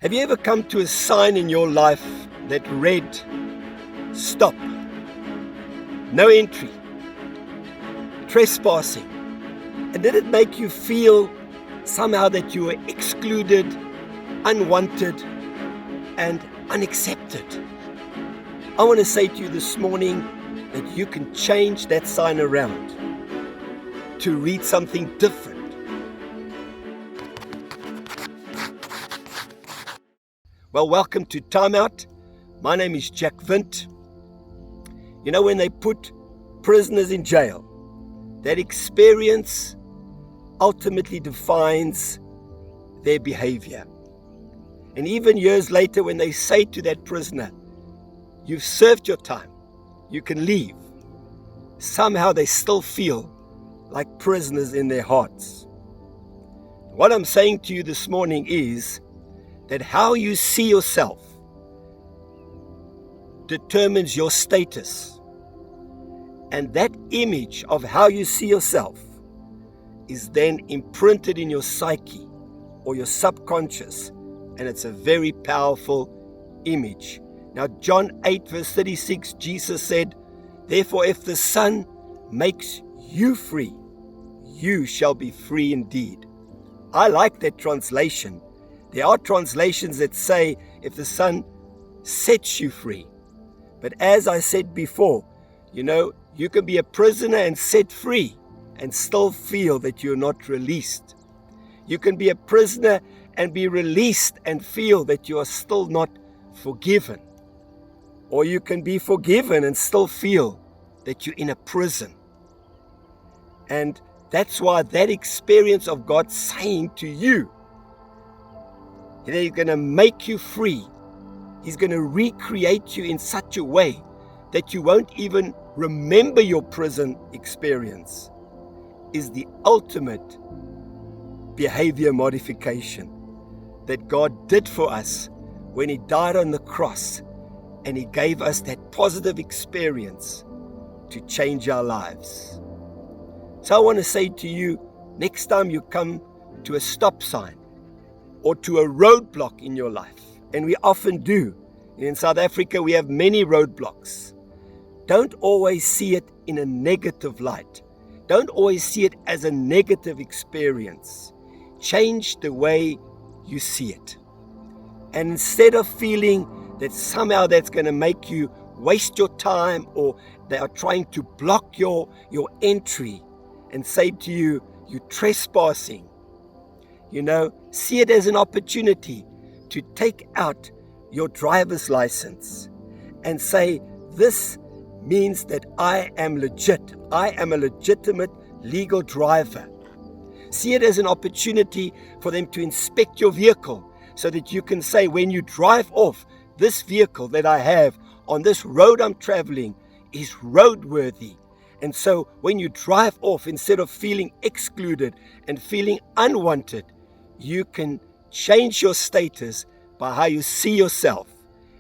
Have you ever come to a sign in your life that read, "Stop, no entry, trespassing"? And did it make you feel somehow that you were excluded, unwanted, and unaccepted? I want to say to you this morning that you can change that sign around to read something different. Well, welcome to Timeout. My name is Windt. You know, when they put prisoners in jail, that experience ultimately defines their behavior. And even years later, when they say to that prisoner, "You've served your time, you can leave," somehow they still feel like prisoners in their hearts. What I'm saying to you this morning is that how you see yourself determines your status. And that image of how you see yourself is then imprinted in your psyche or your subconscious, and it's a very powerful image. Now, John 8 verse 36, Jesus said, "Therefore, if the Son makes you free, you shall be free indeed." I like that translation. There are translations that say, "If the Son sets you free." But as I said before, you can be a prisoner and set free and still feel that you're not released. You can be a prisoner and be released and feel that you are still not forgiven. Or you can be forgiven and still feel that you're in a prison. And that's why that experience of God saying to you that He's going to make you free, He's going to recreate you in such a way that you won't even remember your prison experience, is the ultimate behavior modification that God did for us when He died on the cross and He gave us that positive experience to change our lives. So I want to say to you, next time you come to a stop sign or to a roadblock in your life, and we often do. In South Africa, we have many roadblocks. Don't always see it in a negative light. Don't always see it as a negative experience. Change the way you see it. And instead of feeling that somehow that's going to make you waste your time, or they are trying to block your entry and say to you, "You're trespassing," see it as an opportunity to take out your driver's license and say, "This means that I am legit. I am a legitimate legal driver." See it as an opportunity for them to inspect your vehicle so that you can say, when you drive off, "This vehicle that I have on this road I'm traveling is roadworthy." And so when you drive off, instead of feeling excluded and feeling unwanted, you can change your status by how you see yourself.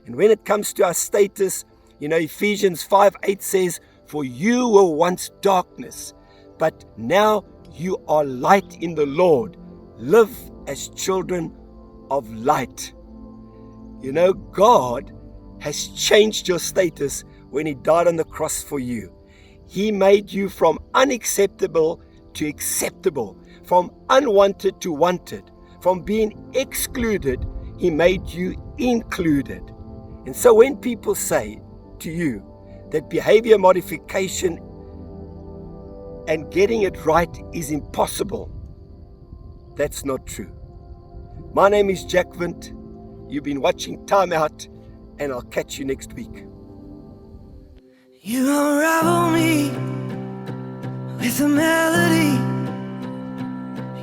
And when it comes to our status, Ephesians 5:8 says, "For you were once darkness, but now you are light in the Lord. Live as children of light." God has changed your status when He died on the cross for you. He made you from unacceptable to acceptable, from unwanted to wanted, from being excluded, He made you included. And so when people say to you that behavior modification and getting it right is impossible, that's not true. My name is Windt. You've been watching Timeout, and I'll catch you next week. You unravel me with a melody.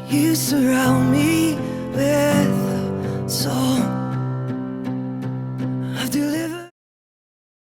You surround me with a song.